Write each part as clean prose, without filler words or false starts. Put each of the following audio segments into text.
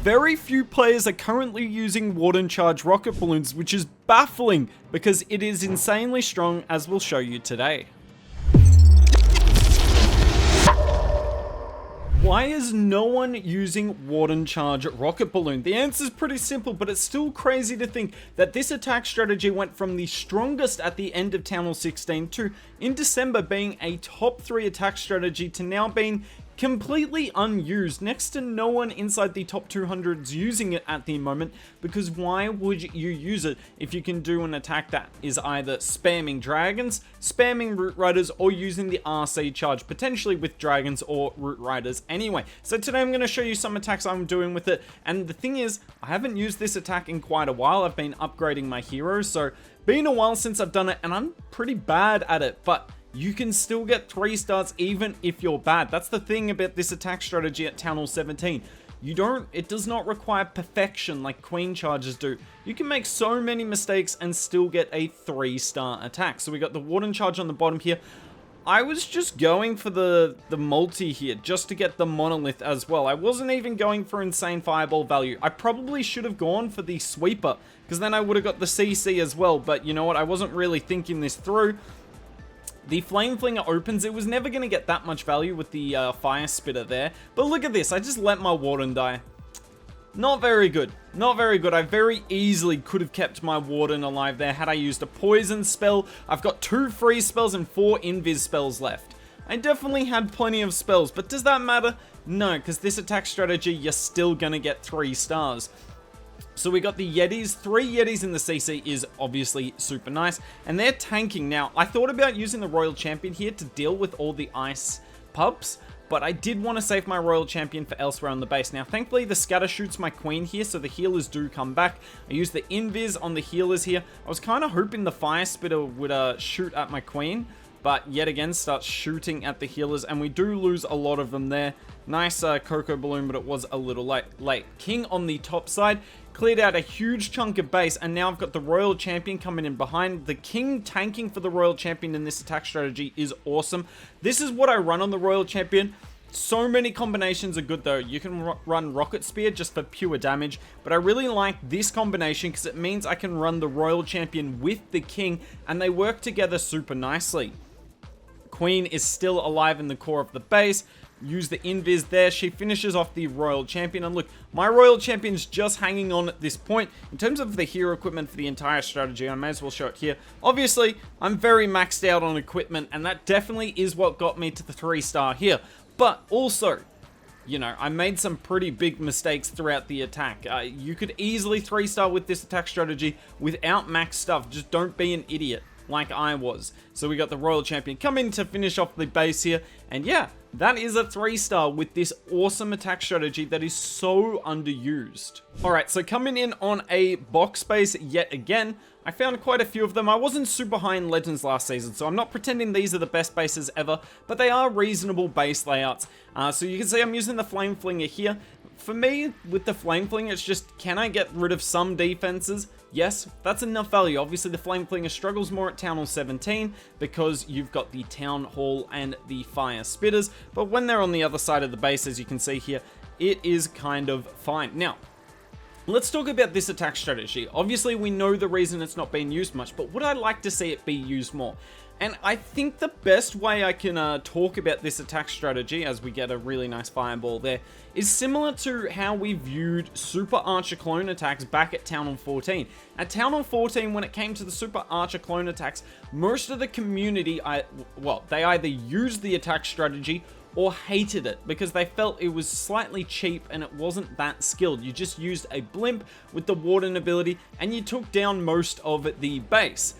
very few players are currently using Warden charge rocket balloons, which is baffling because it is insanely strong, as we'll show you today. Why is no one using Warden charge rocket balloon? The answer is pretty simple, but it's still crazy to think that this attack strategy went from the strongest at the end of Town Hall 16 to, in December, being a top 3 attack strategy to now being completely unused. Next to no one inside the top 200s using it at the moment, because why would you use it if you can do an attack that is either spamming dragons, spamming root riders, or using the RC charge, potentially with dragons or root riders anyway. So today I'm going to show you some attacks I'm doing with it, and the thing is, I haven't used this attack in quite a while. I've been upgrading my heroes, so been a while since I've done it, and I'm pretty bad at it, but you can still get 3 stars even if you're bad. That's the thing about this attack strategy at Town Hall 17. It does not require perfection like Queen charges do. You can make so many mistakes and still get a 3-star attack. So we got the Warden charge on the bottom here. I was just going for the multi here just to get the monolith as well. I wasn't even going for insane fireball value. I probably should have gone for the sweeper, because then I would have got the CC as well. But you know what? I wasn't really thinking this through. The Flame Flinger opens. It was never going to get that much value with the Fire Spitter there. But look at this. I just let my Warden die. Not very good. Not very good. I very easily could have kept my Warden alive there had I used a Poison spell. I've got 2 freeze spells and 4 invis spells left. I definitely had plenty of spells, but does that matter? No, because this attack strategy, you're still going to get 3 stars. So we got the Yetis. 3 Yetis in the CC is obviously super nice, and they're tanking. Now, I thought about using the Royal Champion here to deal with all the ice pubs, but I did want to save my Royal Champion for elsewhere on the base. Now, thankfully, the Scatter shoots my Queen here, so the healers do come back. I used the Invis on the healers here. I was kind of hoping the Fire Spitter would shoot at my Queen, but yet again starts shooting at the healers, and we do lose a lot of them there. Nice Cocoa Balloon, but it was a little late. King on the top side cleared out a huge chunk of base, and now I've got the Royal Champion coming in behind. The King tanking for the Royal Champion in this attack strategy is awesome. This is what I run on the Royal Champion. So many combinations are good though. You can run Rocket Spear just for pure damage, but I really like this combination because it means I can run the Royal Champion with the King, and they work together super nicely. Queen is still alive in the core of the base. Use the invis there. She finishes off the Royal Champion, and look, my Royal Champion's just hanging on at this point. In terms of the hero equipment for the entire strategy, I may as well show it here. Obviously, I'm very maxed out on equipment, and that definitely is what got me to the 3-star here. But also, you know, I made some pretty big mistakes throughout the attack. You could easily 3-star with this attack strategy without max stuff. Just don't be an idiot like I was. So we got the Royal Champion coming to finish off the base here, and yeah, that is a 3-star with this awesome attack strategy that is so underused. Alright, so coming in on a box base yet again. I found quite a few of them. I wasn't super high in Legends last season, so I'm not pretending these are the best bases ever, but they are reasonable base layouts. So you can see I'm using the Flame Flinger here. For me, with the Flame Flinger, it's just, can I get rid of some defenses? Yes, that's enough value. Obviously, the Flame Flinger struggles more at Town Hall 17 because you've got the Town Hall and the Fire Spitters, but when they're on the other side of the base, as you can see here, it is kind of fine. Now, let's talk about this attack strategy. Obviously, we know the reason it's not being used much, but would I like to see it be used more? And I think the best way I can talk about this attack strategy, as we get a really nice fireball there, is similar to how we viewed Super Archer Clone attacks back at Town Hall 14. At Town Hall 14, when it came to the Super Archer Clone attacks, most of the community, they either used the attack strategy or hated it because they felt it was slightly cheap and it wasn't that skilled. You just used a blimp with the Warden ability and you took down most of the base.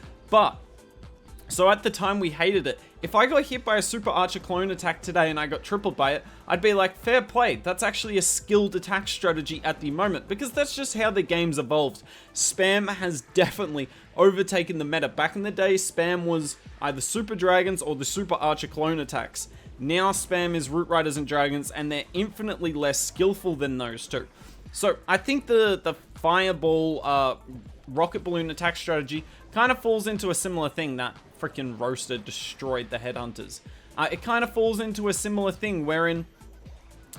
So at the time we hated it. If I got hit by a Super Archer Clone attack today and I got tripled by it, I'd be like, fair play. That's actually a skilled attack strategy at the moment because that's just how the game's evolved. Spam has definitely overtaken the meta. Back in the day, spam was either Super Dragons or the Super Archer Clone attacks. Now spam is Root Riders and Dragons, and they're infinitely less skillful than those two. So I think the Fireball Rocket Balloon attack strategy kind of falls into a similar thing. That freaking roaster destroyed the Headhunters. It kind of falls into a similar thing wherein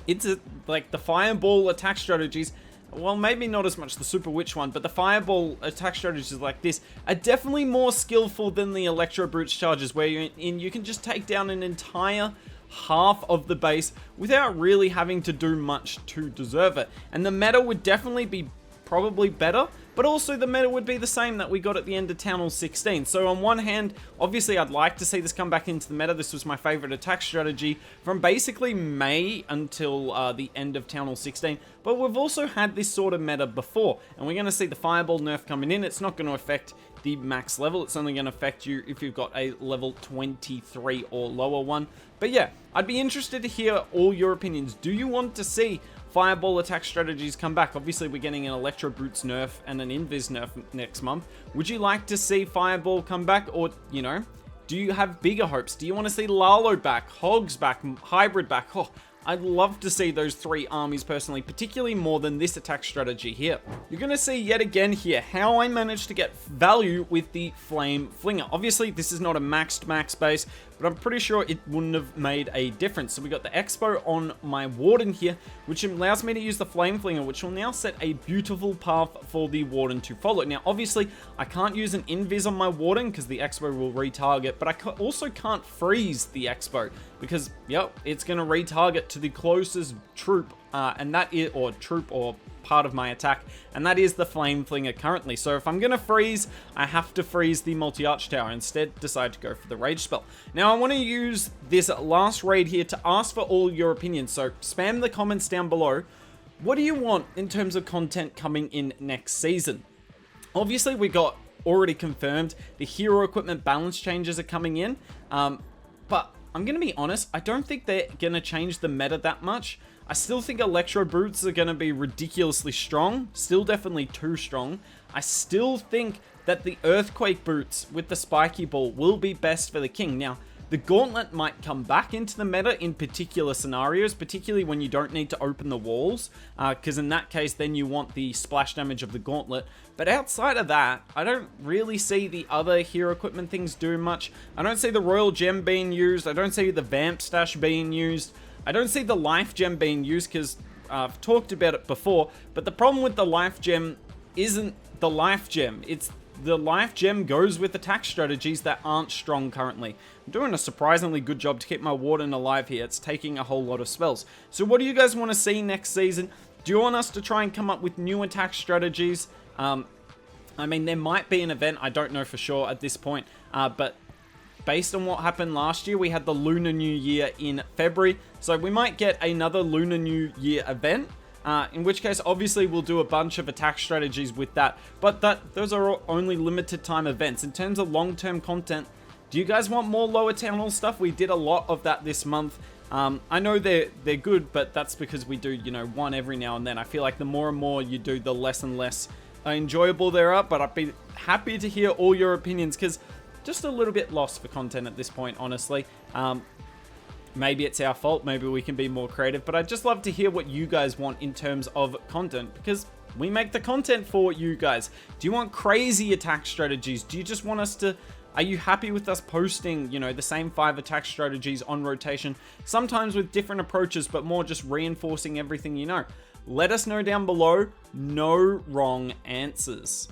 it's like the Fireball attack strategies, well, maybe not as much the Super Witch one, but the Fireball attack strategies like this are definitely more skillful than the Electro Boots charges, where you can just take down an entire half of the base without really having to do much to deserve it. And the meta would definitely be probably better, but also the meta would be the same that we got at the end of Town Hall 16. So on one hand, obviously I'd like to see this come back into the meta. This was my favorite attack strategy from basically May until the end of Town Hall 16, but we've also had this sort of meta before, and we're going to see the Fireball nerf coming in. It's not going to affect the max level. It's only going to affect you if you've got a level 23 or lower one. But yeah, I'd be interested to hear all your opinions. Do you want to see Fireball attack strategies come back? Obviously, we're getting an Electro Boots nerf and an Invis nerf next month. Would you like to see Fireball come back? Or, you know, do you have bigger hopes? Do you want to see Lalo back, Hogs back, Hybrid back? Oh, I'd love to see those three armies personally, particularly more than this attack strategy here. You're going to see yet again here how I managed to get value with the Flame Flinger. Obviously, this is not a maxed max base, but I'm pretty sure it wouldn't have made a difference. So we got the Expo on my Warden here, which allows me to use the Flame Flinger, which will now set a beautiful path for the Warden to follow. Now, obviously, I can't use an Invis on my Warden because the Expo will retarget, but I also can't freeze the Expo because, yep, it's going to retarget to the closest troop, and that is, or troop, or part of my attack, and that is the Flame Flinger currently. So if I'm gonna freeze, I have to freeze the multi-arch tower. Instead, decide to go for the rage spell. Now I want to use this last raid here to ask for all your opinions, so spam the comments down below. What do you want in terms of content coming in next season? Obviously, we got already confirmed the hero equipment balance changes are coming in, but I'm gonna be honest, I don't think they're gonna change the meta that much. I still think Electro Boots are going to be ridiculously strong. Still definitely too strong. I still think that the Earthquake Boots with the Spiky Ball will be best for the King. Now, the Gauntlet might come back into the meta in particular scenarios, particularly when you don't need to open the walls, because in that case, then you want the splash damage of the Gauntlet. But outside of that, I don't really see the other hero equipment things doing much. I don't see the Royal Gem being used. I don't see the Vamp Stash being used. I don't see the Life Gem being used because I've talked about it before, but the problem with the Life Gem isn't the Life Gem. It's the Life Gem goes with attack strategies that aren't strong currently. I'm doing a surprisingly good job to keep my Warden alive here. It's taking a whole lot of spells. So what do you guys want to see next season? Do you want us to try and come up with new attack strategies? I mean, there might be an event. I don't know for sure at this point, but based on what happened last year, we had the Lunar New Year in February, so we might get another Lunar New Year event, in which case, obviously, we'll do a bunch of attack strategies with that, but those are only limited time events. In terms of long-term content, do you guys want more lower town hall stuff? We did a lot of that this month. I know they're good, but that's because we do, you know, one every now and then. I feel like the more and more you do, the less and less enjoyable they are, but I'd be happy to hear all your opinions, because just a little bit lost for content at this point, honestly. Maybe it's our fault, maybe we can be more creative, but I'd just love to hear what you guys want in terms of content, because we make the content for you guys. Do you want crazy attack strategies? Do you just want us to... Are you happy with us posting, you know, the same 5 attack strategies on rotation, sometimes with different approaches, but more just reinforcing everything you know? Let us know down below. No wrong answers.